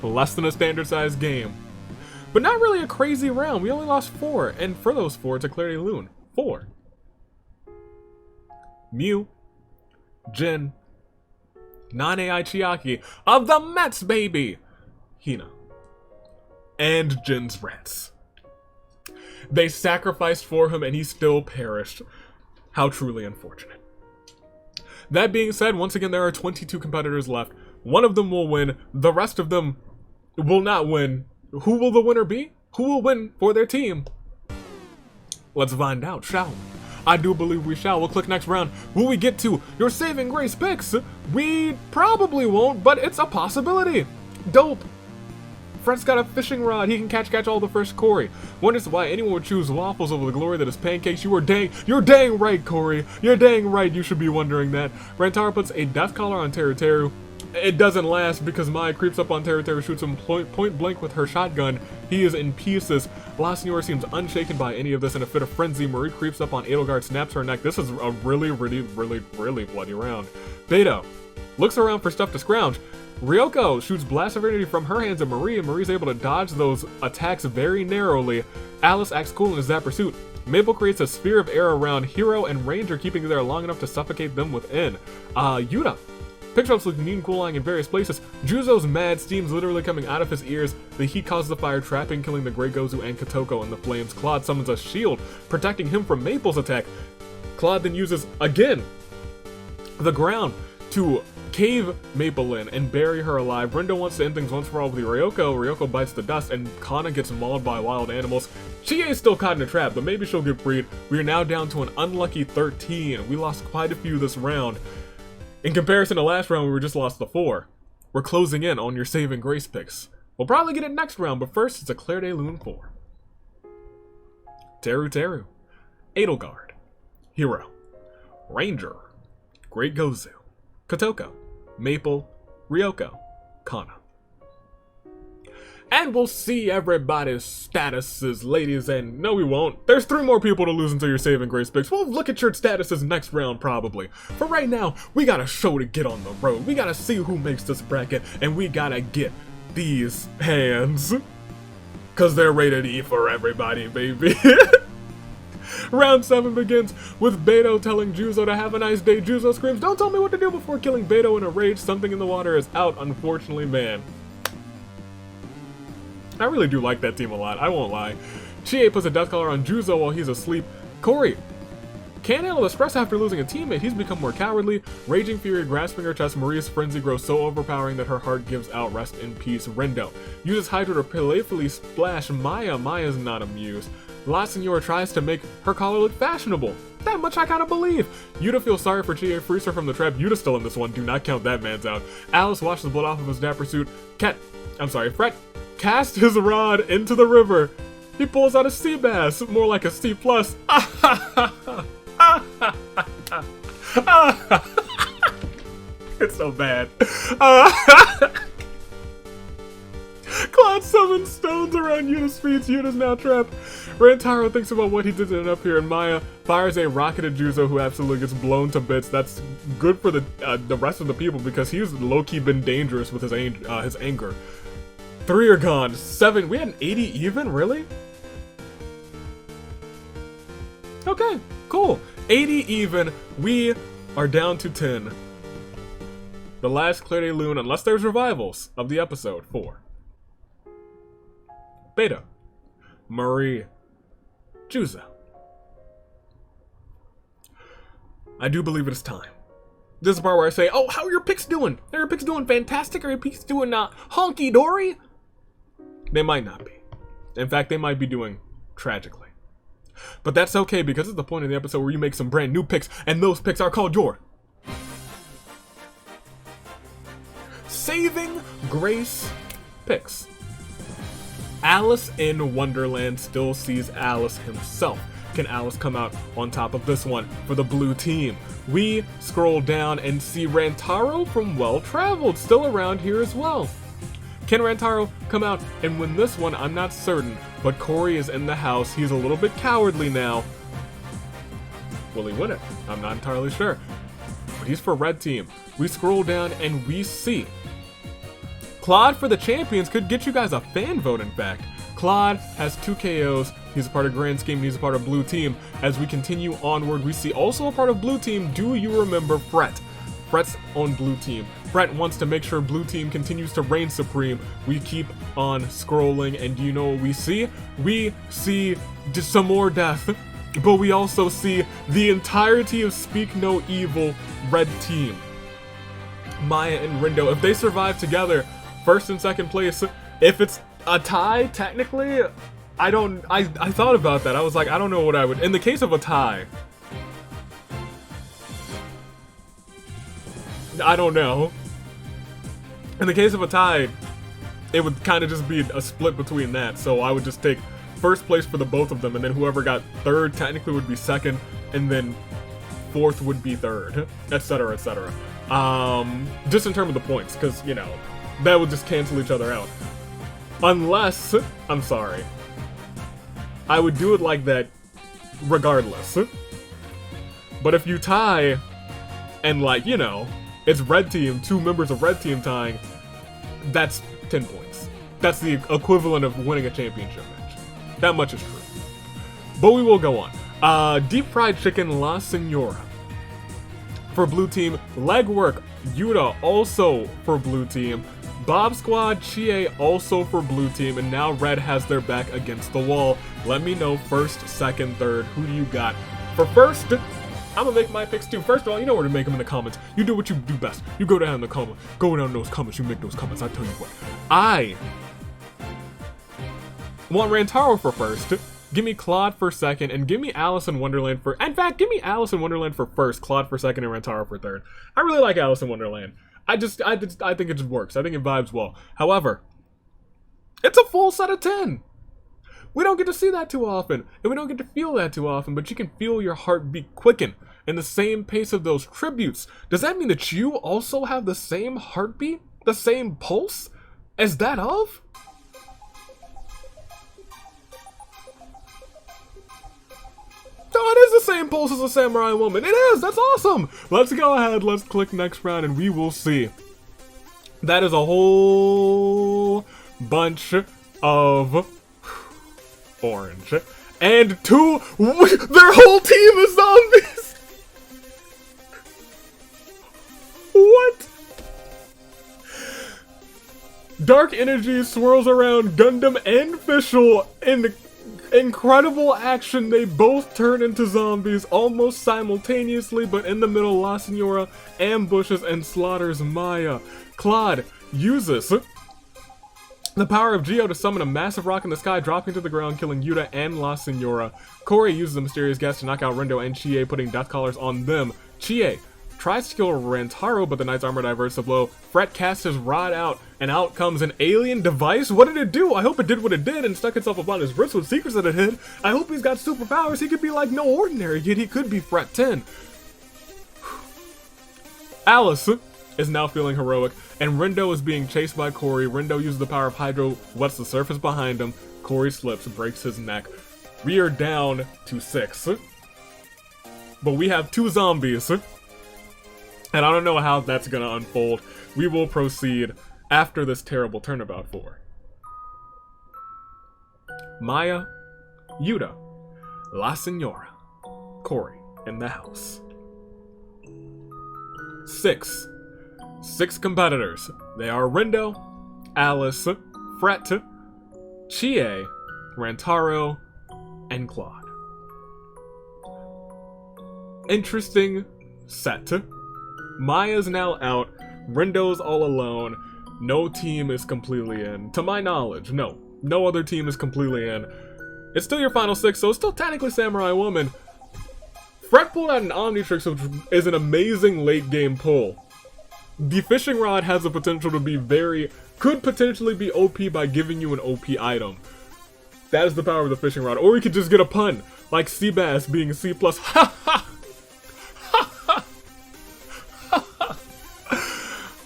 Less than a standard sized game. But not really a crazy round. We only lost 4. And for those 4, it's a Claire de Lune. 4. Mew, Jin, Nane Achiaki of the Mets, baby! Hina. And Jin's rats. They sacrificed for him and he still perished. How truly unfortunate. That being said, once again, there are 22 competitors left. One of them will win. The rest of them will not win. Who will the winner be? Who will win for their team? Let's find out, shall we? I do believe we shall. We'll click next round. Will we get to your saving grace picks? We probably won't, but it's a possibility. Dope. Fred's got a fishing rod. He can catch all the fresh Corey. Wonders why anyone would choose waffles over the glory that is pancakes. You're dang right, Corey. You're dang right. You should be wondering that. Rantaro puts a death collar on Teru. It doesn't last because Maya creeps up on Teru, shoots him point blank with her shotgun. He is in pieces. La Senora seems unshaken by any of this. In a fit of frenzy, Marie creeps up on Edelgard, snaps her neck. This is a really bloody round. Beto looks around for stuff to scrounge. Ryoko shoots blasts of energy from her hands at Marie, and Marie's able to dodge those attacks very narrowly. Alice acts cool in his that pursuit. Maple creates a sphere of air around Hero and Ranger, keeping it there long enough to suffocate them within. Yuta picks up some neat cooling in various places. Juzo's mad steam's literally coming out of his ears. The heat causes the fire, trapping, killing the Grey Gozu and Katoko in the flames. Claude summons a shield, protecting him from Maple's attack. Claude then uses, again, the ground to cave Maple in and bury her alive. Rindo wants to end things once for all with Ryoko. Ryoko bites the dust, and Kana gets mauled by wild animals. Chie is still caught in a trap, but maybe she'll get freed. We are now down to an unlucky 13. We lost quite a few this round. In comparison to last round, we just lost the 4. We're closing in on your saving grace picks. We'll probably get it next round, but first it's a Claire de Lune 4. Teru, Edelgard, Hero, Ranger, Great Gozu, Katoko, Maple, Ryoko, Kana. And we'll see everybody's statuses, ladies, and no we won't. There's 3 more people to lose until your saving grace picks. We'll look at your statuses next round, probably. For right now, we got a show to get on the road. We gotta see who makes this bracket, and we gotta get these hands. Cause they're rated E for everybody, baby. Round 7 begins with Beto telling Juzo to have a nice day. Juzo screams, "Don't tell me what to do," before killing Beto in a rage. Something in the water is out, unfortunately, man. I really do like that team a lot, I won't lie. Chie puts a death collar on Juzo while he's asleep. Corey can't handle the stress after losing a teammate. He's become more cowardly. Raging Fury grasping her chest. Maria's frenzy grows so overpowering that her heart gives out. Rest in peace. Rindo uses Hydra to playfully splash Maya. Maya's not amused. La Senora tries to make her collar look fashionable. That much I kinda believe. Yuta feels sorry for Chie, frees her from the trap. Yuta's still in this one. Do not count that man's out. Alice washes the blood off of his dapper suit. Fret cast his rod into the river. He pulls out a sea bass, more like a C+. It's so bad. Claude Not summon stones around Yuta's feet. Yuta's now trapped. Rantaro thinks about what he did to end up here, and Maya fires a rocket at Juzo, who absolutely gets blown to bits. That's good for the rest of the people because he's low-key been dangerous with his anger. 3 are gone. 7. We had an 80 even? Really? Okay, cool. 80 even. We are down to 10. The last Claire de Lune, unless there's revivals, of the episode 4. Beta. Marie. Juzo. I do believe it is time. This is the part where I say, oh, how are your picks doing? Are your picks doing fantastic? Are your picks doing honky-dory? They might not be. In fact, they might be doing tragically. But that's okay, because it's the point of the episode where you make some brand new picks, and those picks are called your Saving Grace picks. Alice in Wonderland still sees Alice himself. Can Alice come out on top of this one for the blue team? We scroll down and see Rantaro from Well Traveled still around here as well. Can Rantaro come out and win this one? I'm not certain, but Corey is in the house. He's a little bit cowardly now. Will he win it? I'm not entirely sure. But he's for red team. We scroll down and we see Claude for the champions could get you guys a fan vote, in fact. Claude has 2 KOs. He's a part of Grand Scheme and he's a part of Blue Team. As we continue onward, we see also a part of Blue Team. Do you remember Fret? Fret's on Blue Team. Fret wants to make sure Blue Team continues to reign supreme. We keep on scrolling, and do you know what we see? We see just some more death, but we also see the entirety of Speak No Evil Red Team. Maya and Rindo, if they survive together, first and second place. If it's a tie, technically, I thought about that. I was like, I don't know what I would, in the case of a tie, I don't know. In the case of a tie, it would kind of just be a split between that. So I would just take first place for the both of them, and then whoever got third technically would be second, and then fourth would be third, etc., etc. Just in terms of the points, because, you know, that would just cancel each other out. Unless, I'm sorry, I would do it like that regardless. But if you tie, and like, you know, it's red team, 2 members of red team tying, that's 10 points. That's the equivalent of winning a championship match. That much is true. But we will go on. Deep fried chicken La Senora. For blue team, legwork, Yuta also for blue team. Bob Squad, Chie also for blue team, and now red has their back against the wall. Let me know first, second, third, who do you got? For first, I'm gonna make my picks too. First of all, you know where to make them in the comments. You do what you do best. You go down in the comments. Go down in those comments. You make those comments. I tell you what. I want Rantaro for first. Give me Claude for second, and give me Alice in Wonderland for. In fact, give me Alice in Wonderland for first, Claude for second, and Rantaro for third. I really like Alice in Wonderland. I think it just works. I think it vibes well. However, it's a full set of 10. We don't get to see that too often, and we don't get to feel that too often, but you can feel your heartbeat quicken in the same pace of those tributes. Does that mean that you also have the same heartbeat, the same pulse as that of? Oh, it is the same pulse as a samurai woman. It is! That's awesome! Let's go ahead, let's click next round, and we will see. That is a whole bunch of orange. And 2, their whole team is zombies! What? Dark energy swirls around Gundam and Fischl in incredible action. They both turn into zombies almost simultaneously, but in the middle, La Senora ambushes and slaughters Maya. Claude uses the power of Geo to summon a massive rock in the sky, dropping to the ground, killing Yuta and La Senora. Corey uses the mysterious gas to knock out Rindo and Chie, putting death collars on them. Chie tries to kill Rantaro, but the knight's armor diverts the blow. Fret casts his rod out, and out comes an alien device. What did it do? I hope it did what it did and stuck itself upon his wrist with secrets that it hid. I hope he's got superpowers. He could be like no ordinary kid. He could be Fret 10. Alice is now feeling heroic, and Rindo is being chased by Corey. Rindo uses the power of Hydro, wets the surface behind him. Corey slips, breaks his neck. We are down to 6. But we have 2 zombies. And I don't know how that's gonna unfold. We will proceed after this terrible turnabout 4. Maya, Yuta, La Senora, Corey in the house. 6 competitors. They are Rindo, Alice, Fret, Chie, Rantaro, and Claude. Interesting set. Maya's now out. Rindo's all alone. No team is completely in. To my knowledge, no other team is completely in. It's still your final 6, so it's still technically Samurai Woman. Fret pulled out an Omnitrix, which is an amazing late game pull. The fishing rod has the potential to be could potentially be OP by giving you an OP item. That is the power of the fishing rod. Or you could just get a pun, like Seabass being C+. Ha ha!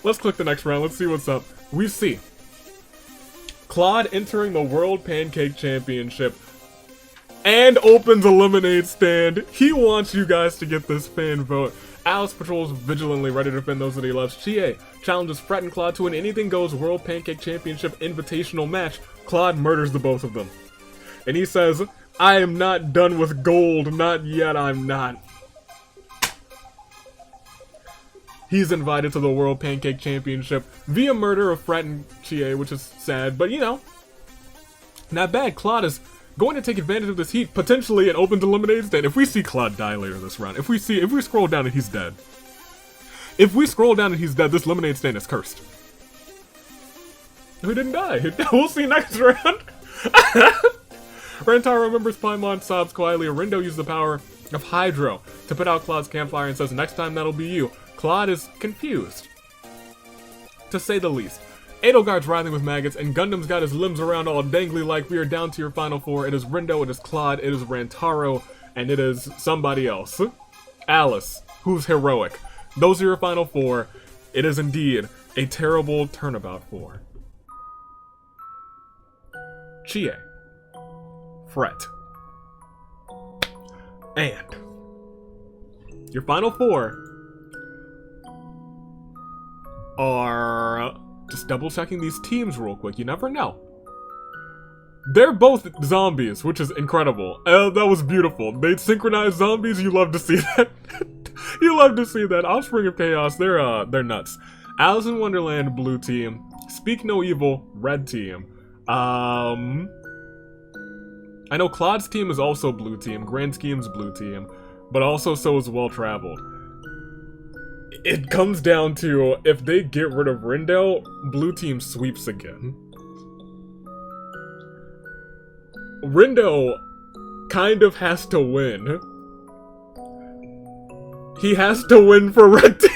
Let's click the next round. Let's see what's up. We see Claude entering the World Pancake Championship and opens a lemonade stand. He wants you guys to get this fan vote. Alice patrols vigilantly, ready to defend those that he loves. Chie challenges Fret and Claude to an anything goes World Pancake Championship invitational match. Claude murders the both of them. And he says, I am not done with gold. Not yet, I'm not. He's invited to the World Pancake Championship via murder of Fret and Chie, which is sad, but you know, not bad. Claude is going to take advantage of this heat, potentially, and open the lemonade stand. If we see Claude die later this round, if we scroll down and he's dead. If we scroll down and he's dead, this lemonade stand is cursed. Who didn't die? We'll see next round. Rantaro remembers Paimon, sobs quietly. Rindo uses the power of Hydro to put out Claude's campfire and says, next time that'll be you. Claude is confused, to say the least. Edelgard's writhing with maggots, and Gundam's got his limbs around all dangly like. We are down to your final 4. It is Rindo, it is Claude, it is Rantaro, and it is somebody else. Alice, who's heroic. Those are your final 4. It is indeed a terrible turnabout 4. Chie, Fret, and your final 4 are, just double checking these teams real quick, you never know. They're both zombies, which is incredible. That was beautiful. They synchronized zombies, you love to see that. You love to see that. Offspring of Chaos, they're nuts. Alice in Wonderland, blue team. Speak No Evil, red team. I know Claude's team is also blue team, Grand Scheme's blue team, but also so is Well Traveled. It comes down to, if they get rid of Rindo, blue team sweeps again. Rindo kind of has to win. He has to win for red team.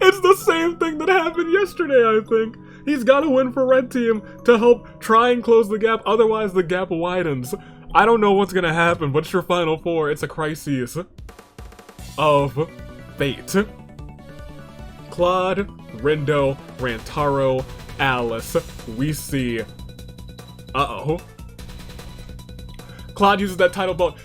It's the same thing that happened yesterday, I think. He's got to win for red team to help try and close the gap, otherwise the gap widens. I don't know what's gonna happen, but it's your final 4. It's a crisis of fate. Claude, Rindo, Rantaro, Alice. We see... Uh-oh. Claude uses that title belt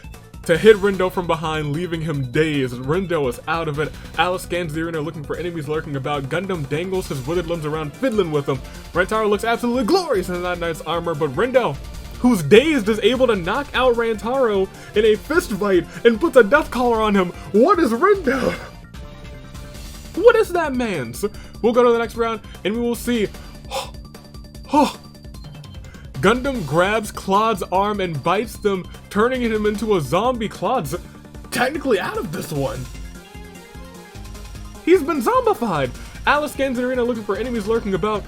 to hit Rindo from behind, leaving him dazed. Rindo is out of it. Alice scans the arena looking for enemies lurking about. Gundam dangles his withered limbs around, fiddling with them. Rantaro looks absolutely glorious in that knight's armor, but Rindo, who's dazed, is able to knock out Rantaro in a fist fight and puts a death collar on him. What is Rindo? What is that man's? We'll go to the next round and we will see. Gundam grabs Claude's arm and bites them, turning him into a zombie. Claude's technically out of this one. He's been zombified. Alice scans the arena looking for enemies lurking about.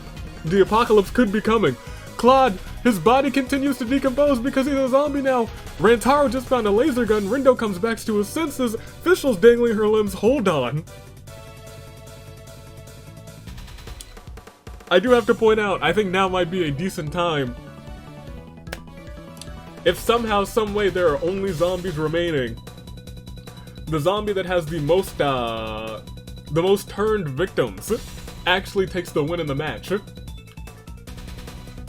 The apocalypse could be coming. Claude, his body continues to decompose because he's a zombie now. Rantaro just found a laser gun. Rindo comes back to his senses. Fischl's dangling her limbs. Hold on. I do have to point out, I think now might be a decent time. If somehow, some way there are only zombies remaining, the zombie that has the most the most turned victims actually takes the win in the match.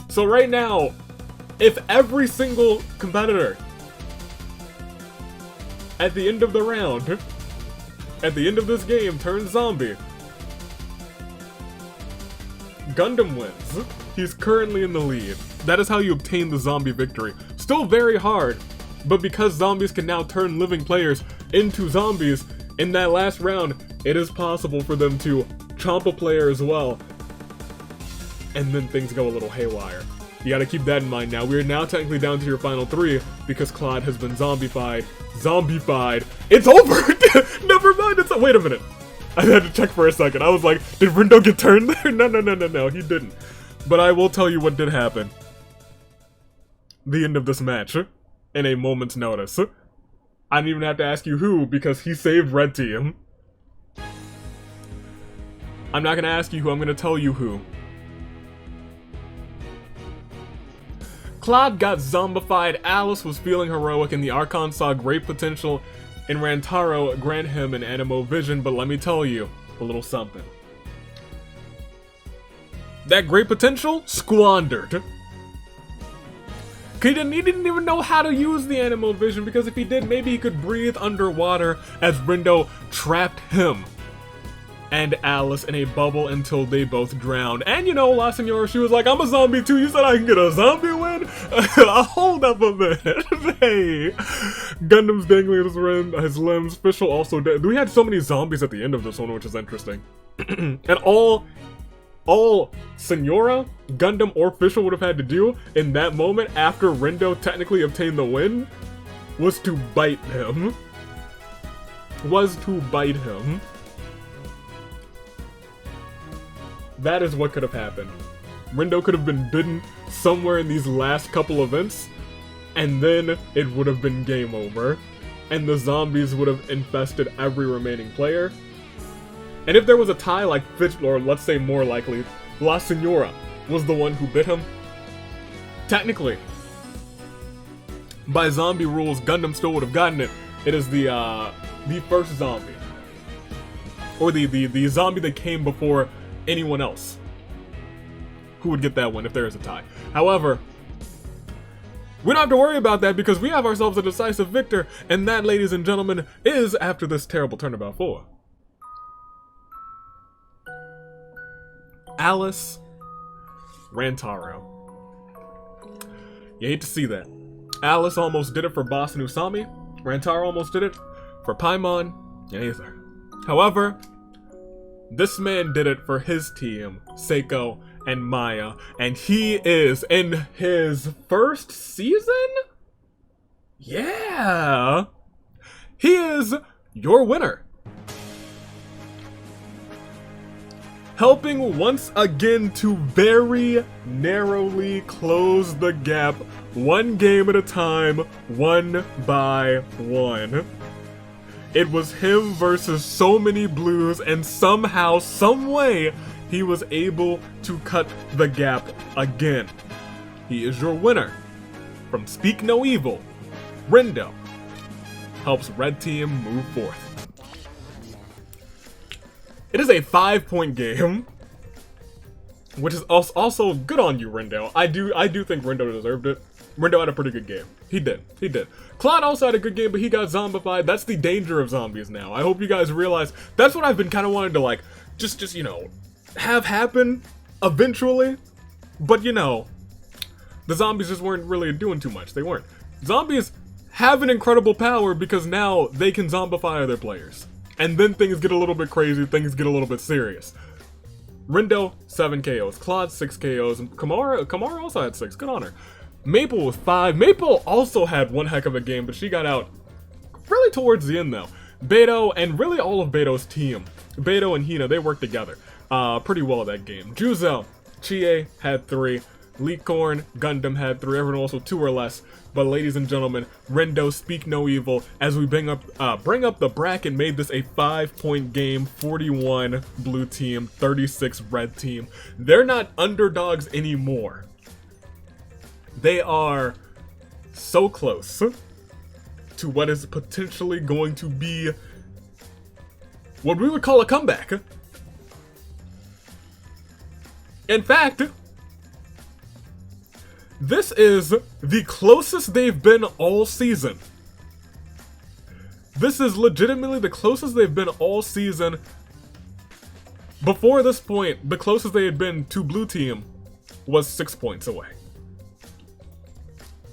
So right now, if every single competitor at the end of the round, at the end of this game, turns zombie, Gundam wins. He's currently in the lead. That is how you obtain the zombie victory. Still very hard, but because zombies can now turn living players into zombies, in that last round, it is possible for them to chomp a player as well, and then things go a little haywire. You gotta keep that in mind now. We are now technically down to your final 3 because Claude has been zombified. Zombified. It's over! Never mind, wait a minute. I had to check for a second. I was like, did Rindo get turned there? No, he didn't. But I will tell you what did happen. The end of this match, in a moment's notice. I didn't even have to ask you who, because he saved Red Team. I'm not gonna ask you who, I'm gonna tell you who. Claude got zombified, Alice was feeling heroic, and the Archon saw great potential in Rantaro grant him an animo vision, but let me tell you a little something. That great potential? Squandered. He didn't even know how to use the animo vision, because if he did, maybe he could breathe underwater as Rindo trapped him and Alice in a bubble until they both drowned. And you know, La Senora, she was like, I'm a zombie too, you said I can get a zombie win? Hold up a minute. Hey. Gundam's dangling his limbs, Fischl also dead. We had so many zombies at the end of this one, which is interesting. And all Senora, Gundam, or Fischl would have had to do in that moment after Rindo technically obtained the win was to bite him. That is what could have happened. Rindo could have been bitten somewhere in these last couple events, and then it would have been game over, and the zombies would have infested every remaining player. And if there was a tie, like Fischl, or let's say more likely, La Senora was the one who bit him, technically, by zombie rules, Gundam still would have gotten it. It is the first zombie, or the zombie that came before anyone else who would get that one if there is a tie. However, we don't have to worry about that because we have ourselves a decisive victor, and that, ladies and gentlemen, is after this terrible turnabout 4. Alice Rantaro. You hate to see that. Alice almost did it for Boss and Usami. Rantaro almost did it for Paimon and Aether. However, this man did it for his team, Seiko and Maya, and he is in his first season? Yeah! He is your winner. Helping once again to very narrowly close the gap, one game at a time, one by one. It was him versus so many blues, and somehow, some way, he was able to cut the gap again. He is your winner. From Speak No Evil, Rindo helps Red Team move forth. It is a 5-point game, which is also good on you, Rindo. I do think Rindo deserved it. Rindo had a pretty good game. He did. Claude also had a good game, but he got zombified. That's the danger of zombies now. I hope you guys realize that's what I've been kind of wanting to, like, just you know, have happen eventually. But you know, the zombies just weren't really doing too much. They weren't. Zombies have an incredible power because now they can zombify other players. And then things get a little bit crazy, things get a little bit serious. Rindo, 7 KOs. Claude, 6 KOs. And Kamara also had 6. Good on her. Maple with 5. Maple also had one heck of a game, but she got out really towards the end though. Beto, and really all of Beto's team, Beto and Hina, they worked together pretty well that game. Juzo, Chie had 3. Licorn, Gundam had 3. Everyone also 2 or less. But ladies and gentlemen, Rindo, Speak No Evil, as we bring up the bracket, made this a 5-point game. 41 blue team, 36 red team. They're not underdogs anymore. They are so close to what is potentially going to be what we would call a comeback. In fact, this is the closest they've been all season. This is legitimately the closest they've been all season. Before this point, the closest they had been to blue team was 6 points away.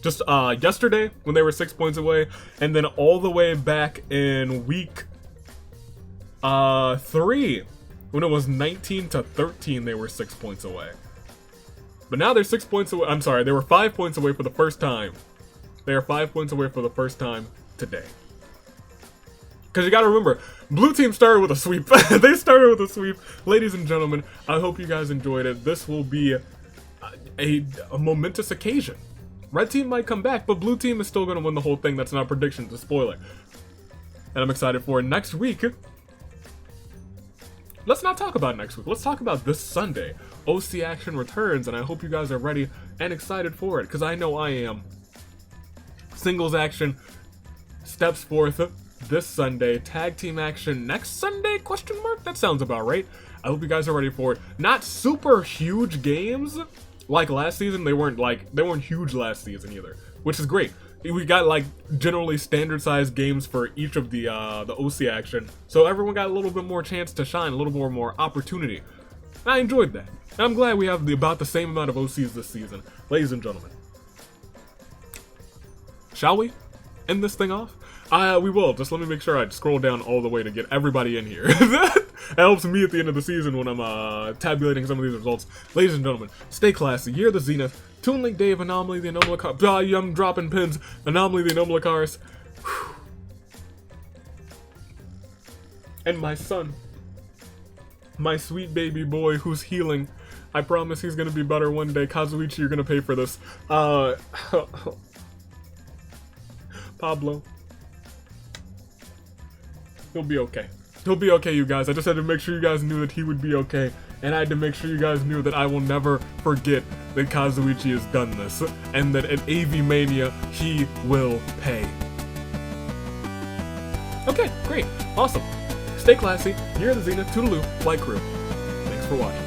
Just yesterday, when they were 6 points away, and then all the way back in week 3, when it was 19-13, they were 6 points away. But now they're 6 points away. I'm sorry, they were 5 points away for the first time. They are 5 points away for the first time today. Because you gotta remember, blue team started with a sweep. They started with a sweep. Ladies and gentlemen, I hope you guys enjoyed it. This will be a momentous occasion. Red team might come back, but blue team is still gonna win the whole thing. That's not a prediction, it's a spoiler. And I'm excited for it. Next week, let's not talk about next week. Let's talk about this Sunday. OC action returns, and I hope you guys are ready and excited for it, because I know I am. Singles action steps forth this Sunday. Tag team action next Sunday? Question mark? That sounds about right. I hope you guys are ready for it. Not super huge games like last season. They weren't huge last season either, which is great. We got like generally standard sized games for each of the OC action, so everyone got a little bit more chance to shine, a little bit more opportunity. I enjoyed that. I'm glad we have about the same amount of OCs this season. Ladies and gentlemen, shall we end this thing off? We will. Just let me make sure I scroll down all the way to get everybody in here. That helps me at the end of the season when I'm tabulating some of these results. Ladies and gentlemen, stay classy. You're the Zenith. Toon Link Dave, Anomaly, the Anomalacars. I'm dropping pins. Anomaly, the Anomalacars. And my son. My sweet baby boy who's healing. I promise he's gonna be better one day. Kazuichi, you're gonna pay for this. Pablo. He'll be okay. He'll be okay, you guys. I just had to make sure you guys knew that he would be okay. And I had to make sure you guys knew that I will never forget that Kazuichi has done this. And that at AV Mania, he will pay. Okay, great. Awesome. Stay classy. You're the Zenith. Toodaloo. Flight crew. Thanks for watching.